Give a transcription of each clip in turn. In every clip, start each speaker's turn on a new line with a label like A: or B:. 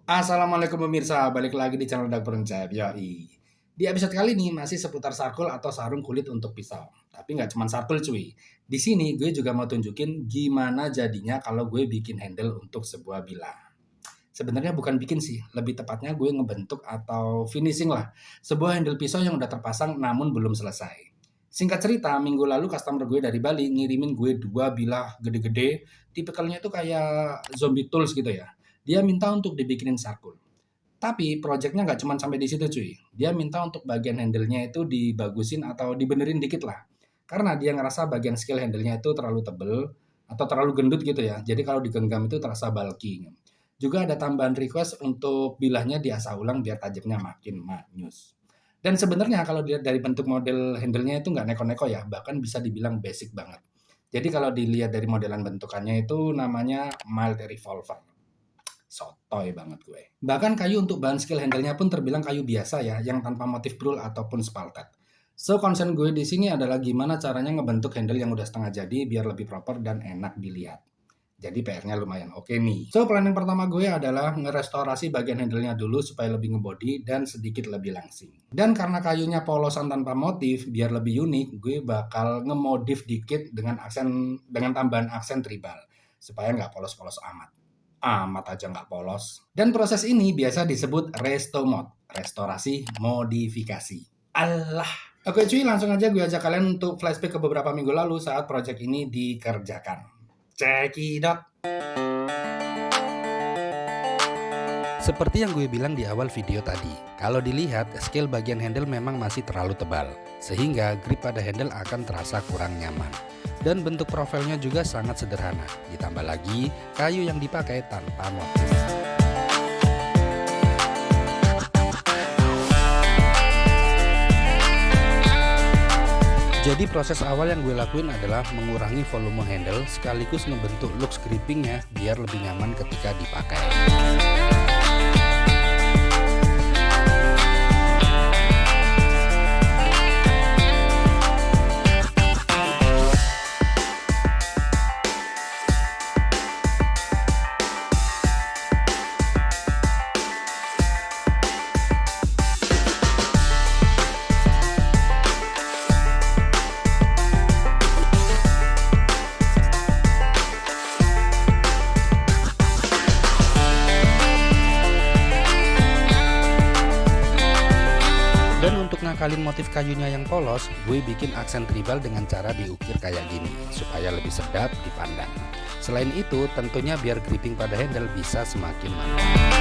A: Assalamualaikum pemirsa, balik lagi di channel Dag Perencap. Yoi. Di episode kali ini masih seputar sarkul atau sarung kulit untuk pisau. Tapi nggak cuma sarkul cuy. Di sini gue juga mau tunjukin gimana jadinya kalau gue bikin handle untuk sebuah bilah. Sebenarnya bukan bikin sih, lebih tepatnya gue ngebentuk atau finishing lah sebuah handle pisau yang udah terpasang namun belum selesai. Singkat cerita, minggu lalu customer gue dari Bali ngirimin gue 2 bilah gede-gede, tipikalnya tuh kayak zombie tools gitu ya. Dia minta untuk dibikinin sarkul. Tapi projectnya nggak cuma sampai di situ cuy. Dia minta untuk bagian handle-nya itu dibagusin atau dibenerin dikit lah. Karena dia ngerasa bagian skill handle-nya itu terlalu tebel atau terlalu gendut gitu ya. Jadi kalau digenggam itu terasa bulky. Juga ada tambahan request untuk bilahnya diasah ulang biar tajamnya makin manyus. Dan sebenarnya kalau dilihat dari bentuk model handle-nya itu nggak neko-neko ya, bahkan bisa dibilang basic banget. Jadi kalau dilihat dari modelan bentukannya itu namanya mild revolver. Sotoy banget gue. Bahkan kayu untuk bahan skill handle-nya pun terbilang kayu biasa ya, yang tanpa motif brul ataupun spalted. So, concern gue di sini adalah gimana caranya ngebentuk handle yang udah setengah jadi biar lebih proper dan enak dilihat. Jadi PR-nya lumayan oke nih. So, planning pertama gue adalah ngerestorasi bagian handle-nya dulu supaya lebih ngebody dan sedikit lebih langsing. Dan karena kayunya polosan tanpa motif, biar lebih unik, gue bakal ngemodif dikit dengan tambahan aksen tribal supaya nggak polos-polos amat aja nggak polos. Dan proses ini biasa disebut resto mode, restorasi modifikasi. Allah. Oke cuy, langsung aja gue ajak kalian untuk flashback ke beberapa minggu lalu saat project ini dikerjakan. Cekidot.
B: Seperti yang gue bilang di awal video tadi, kalau dilihat scale bagian handle memang masih terlalu tebal, sehingga grip pada handle akan terasa kurang nyaman. Dan bentuk profilnya juga sangat sederhana, ditambah lagi kayu yang dipakai tanpa motif. Jadi proses awal yang gue lakuin adalah mengurangi volume handle sekaligus membentuk look grippingnya biar lebih nyaman ketika dipakai. Dan untuk ngakalin motif kayunya yang polos, gue bikin aksen tribal dengan cara diukir kayak gini, supaya lebih sedap dipandang. Selain itu, tentunya biar gripping pada handle bisa semakin mantap.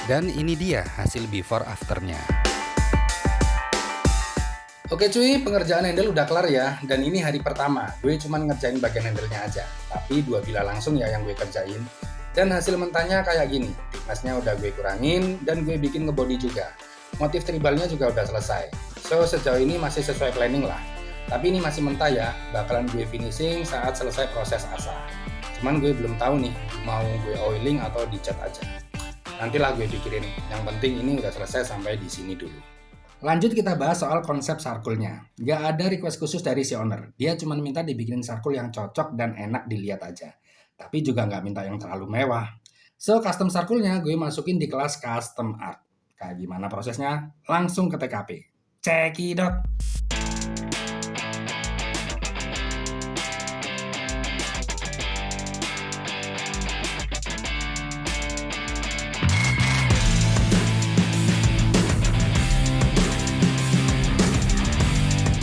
B: Dan ini dia hasil before afternya.
A: Oke cuy, pengerjaan handle udah kelar ya. Dan ini hari pertama, gue cuman ngerjain bagian handle-nya aja. Tapi 2 bilah langsung ya yang gue kerjain. Dan hasil mentahnya kayak gini. Thickness-nya udah gue kurangin dan gue bikin ngebody juga. Motif tribalnya juga udah selesai. So sejauh ini masih sesuai planning lah. Tapi ini masih mentah ya, bakalan gue finishing saat selesai proses asah. Cuman gue belum tahu nih, mau gue oiling atau dicat aja. Nantilah gue pikirin, yang penting ini udah selesai sampai di sini dulu. Lanjut kita bahas soal konsep sarkulnya. Gak ada request khusus dari si owner. Dia cuma minta dibikinin sarkul yang cocok dan enak dilihat aja. Tapi juga gak minta yang terlalu mewah. So, custom sarkulnya gue masukin di kelas custom art. Kayak gimana prosesnya? Langsung ke TKP. Cekidot!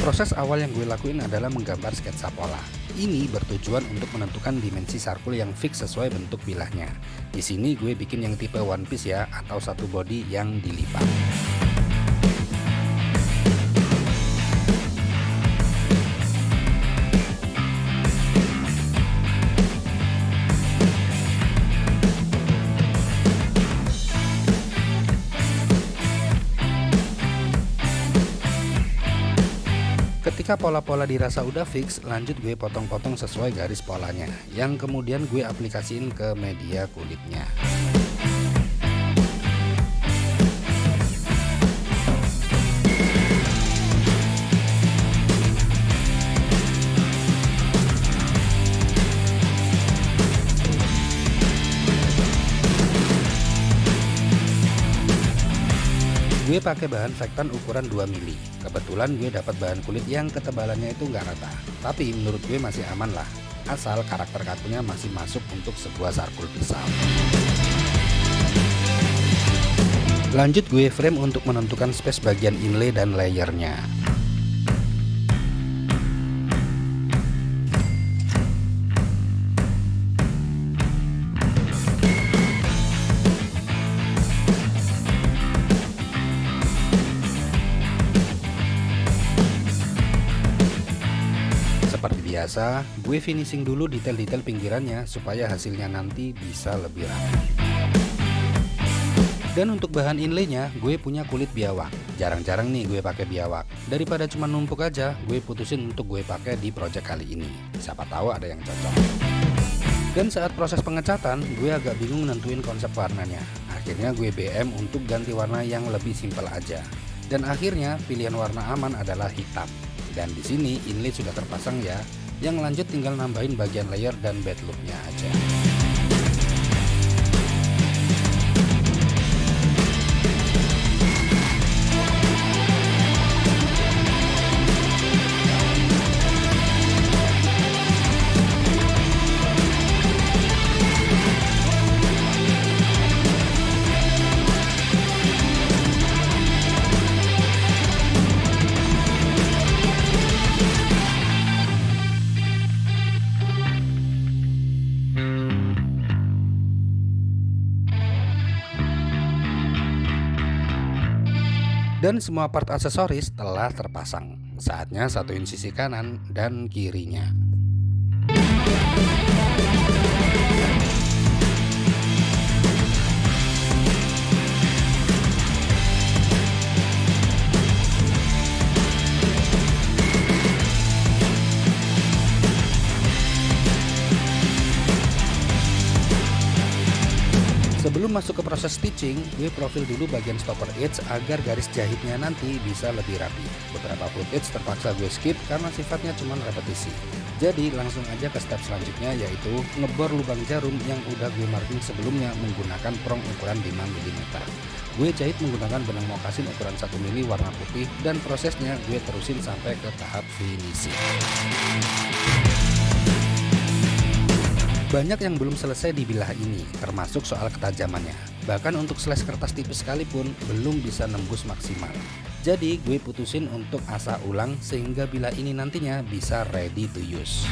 B: Proses awal yang gue lakuin adalah menggambar sketsa pola. Ini bertujuan untuk menentukan dimensi sarkul yang fix sesuai bentuk bilahnya. Di sini gue bikin yang tipe one piece ya, atau satu body yang dilipat. Ketika pola-pola dirasa udah fix, lanjut gue potong-potong sesuai garis polanya, yang kemudian gue aplikasiin ke media kulitnya. Gue pakai bahan Vectan ukuran 2 mili. Kebetulan gue dapat bahan kulit yang ketebalannya itu nggak rata. Tapi menurut gue masih aman lah, asal karakter kakunya masih masuk untuk sebuah sarkul pisau. Lanjut gue frame untuk menentukan space bagian inlay dan layernya. Seperti biasa, gue finishing dulu detail-detail pinggirannya supaya hasilnya nanti bisa lebih rapi. Dan untuk bahan inlaynya, gue punya kulit biawak. Jarang-jarang nih gue pakai biawak. Daripada cuma numpuk aja, gue putusin untuk gue pakai di project kali ini. Siapa tahu ada yang cocok. Dan saat proses pengecatan, gue agak bingung nentuin konsep warnanya. Akhirnya gue BM untuk ganti warna yang lebih simpel aja. Dan akhirnya pilihan warna aman adalah hitam. Dan di sini inlay sudah terpasang ya. Yang lanjut tinggal nambahin bagian layer dan bed loopnya aja. Dan semua part aksesoris telah terpasang. Saatnya satuin sisi kanan dan kirinya. Sebelum masuk ke proses stitching, gue profil dulu bagian stopper edge agar garis jahitnya nanti bisa lebih rapi. Beberapa foot edge terpaksa gue skip karena sifatnya cuma repetisi. Jadi langsung aja ke step selanjutnya, yaitu ngebor lubang jarum yang udah gue marking sebelumnya menggunakan prong ukuran 5 mm. Gue jahit menggunakan benang mokasin ukuran 1 mili warna putih, dan prosesnya gue terusin sampai ke tahap finishing. Banyak yang belum selesai di bilah ini, termasuk soal ketajamannya. Bahkan untuk slice kertas tipis sekalipun belum bisa nembus maksimal. Jadi gue putusin untuk asa ulang sehingga bilah ini nantinya bisa ready to use.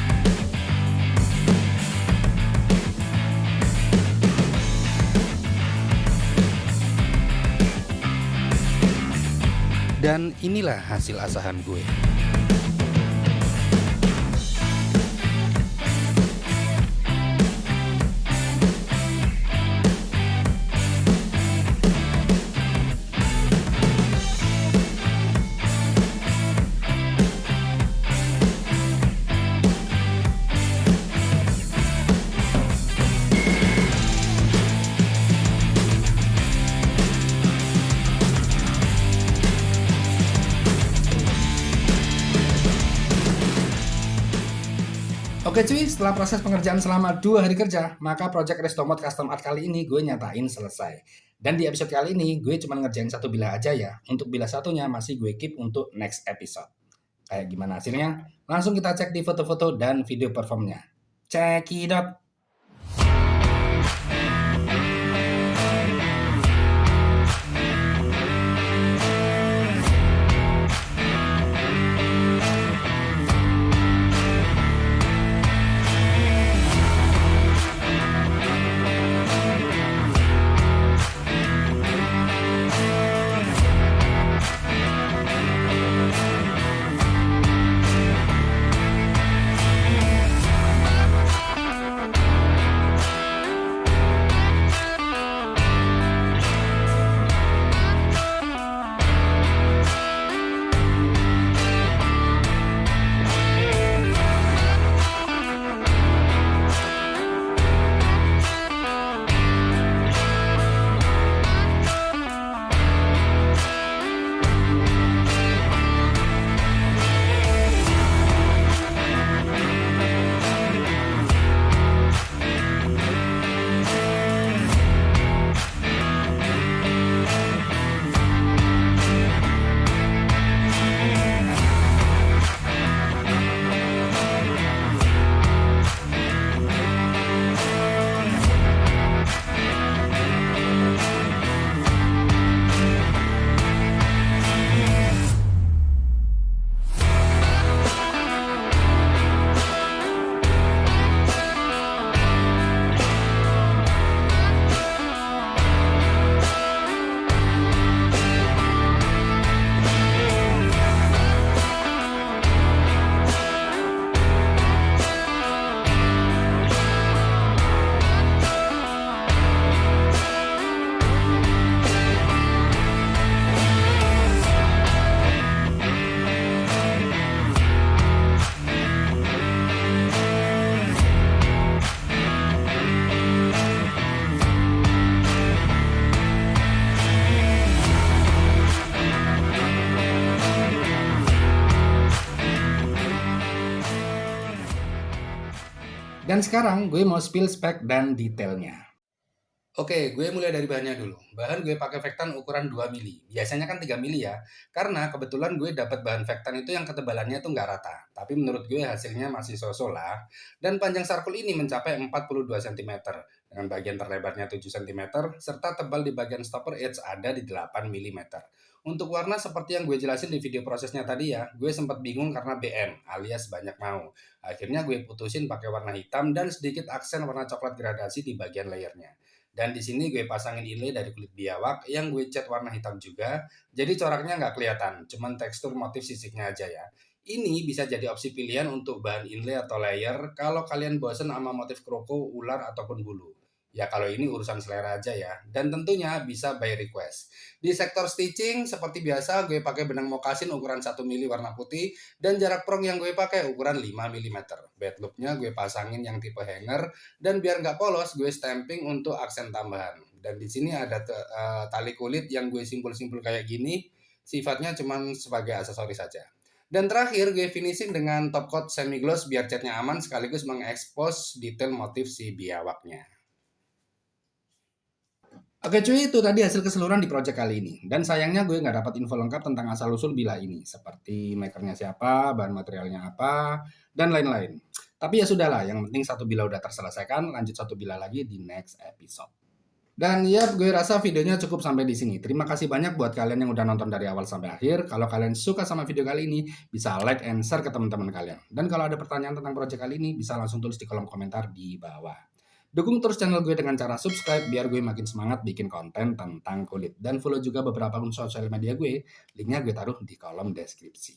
B: Dan inilah hasil asahan gue.
A: Oke cuy, setelah proses pengerjaan selama 2 hari kerja, maka project Restomod Custom Art kali ini gue nyatain selesai. Dan di episode kali ini, gue cuma ngerjain satu bilah aja ya. Untuk bilah satunya masih gue keep untuk next episode. Kayak gimana hasilnya? Langsung kita cek di foto-foto dan video performnya. Check it out! Dan sekarang gue mau spill spek dan detailnya.
B: Oke, gue mulai dari bahannya dulu. Bahan gue pakai Vectan ukuran 2 mili. Biasanya kan 3 mili ya. Karena kebetulan gue dapat bahan Vectan itu yang ketebalannya tuh nggak rata. Tapi menurut gue hasilnya masih so-so lah. Dan panjang sarkul ini mencapai 42 cm. Dengan bagian terlebarnya 7 cm. Serta tebal di bagian stopper edge ada di 8 mm. Untuk warna seperti yang gue jelasin di video prosesnya tadi ya. Gue sempat bingung karena BM alias banyak mau. Akhirnya gue putusin pakai warna hitam dan sedikit aksen warna coklat gradasi di bagian layernya. Dan di sini gue pasangin inlay dari kulit biawak yang gue cat warna hitam juga. Jadi coraknya nggak kelihatan, cuman tekstur motif sisiknya aja ya. Ini bisa jadi opsi pilihan untuk bahan inlay atau layer kalau kalian bosen sama motif kroko, ular, ataupun bulu. Ya kalau ini urusan selera aja ya. Dan tentunya bisa by request. Di sektor stitching seperti biasa gue pakai benang mokasin ukuran 1 mili warna putih dan jarak prong yang gue pakai ukuran 5 mm. Bed loopnya gue pasangin yang tipe hanger dan biar nggak polos gue stamping untuk aksen tambahan. Dan di sini ada tali kulit yang gue simpul-simpul kayak gini, sifatnya cuman sebagai aksesoris saja. Dan terakhir gue finishing dengan top coat semi gloss biar catnya aman sekaligus mengekspos detail motif si biawaknya.
A: Oke cuy, itu tadi hasil keseluruhan di project kali ini. Dan sayangnya gue nggak dapat info lengkap tentang asal-usul bila ini. Seperti makernya siapa, bahan materialnya apa, dan lain-lain. Tapi ya sudahlah, yang penting satu bila udah terselesaikan, lanjut satu bila lagi di next episode. Dan ya, gue rasa videonya cukup sampai di sini. Terima kasih banyak buat kalian yang udah nonton dari awal sampai akhir. Kalau kalian suka sama video kali ini, bisa like and share ke teman-teman kalian. Dan kalau ada pertanyaan tentang project kali ini, bisa langsung tulis di kolom komentar di bawah. Dukung terus channel gue dengan cara subscribe biar gue makin semangat bikin konten tentang kulit. Dan follow juga beberapa akun sosial media gue, linknya gue taruh di kolom deskripsi.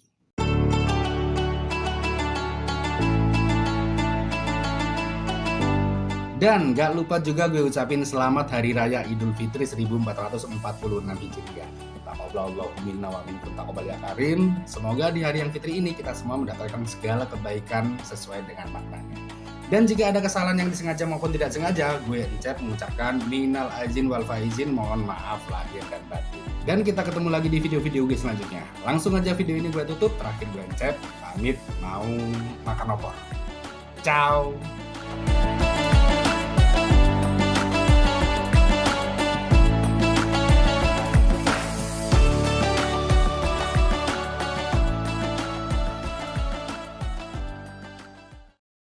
A: Dan gak lupa juga gue ucapin selamat Hari Raya Idul Fitri 1446 Hijriah. Taqabbalallahu minna wa minkum taqabbal ya karim. Semoga di hari yang fitri ini kita semua mendapatkan segala kebaikan sesuai dengan maknanya. Dan jika ada kesalahan yang disengaja maupun tidak sengaja, gue Encep mengucapkan minal aizin wal faizin, mohon maaf lahir dan batin. Dan kita ketemu lagi di video-video gue selanjutnya. Langsung aja video ini gue tutup. Terakhir gue Encep pamit mau makan opor. Ciao.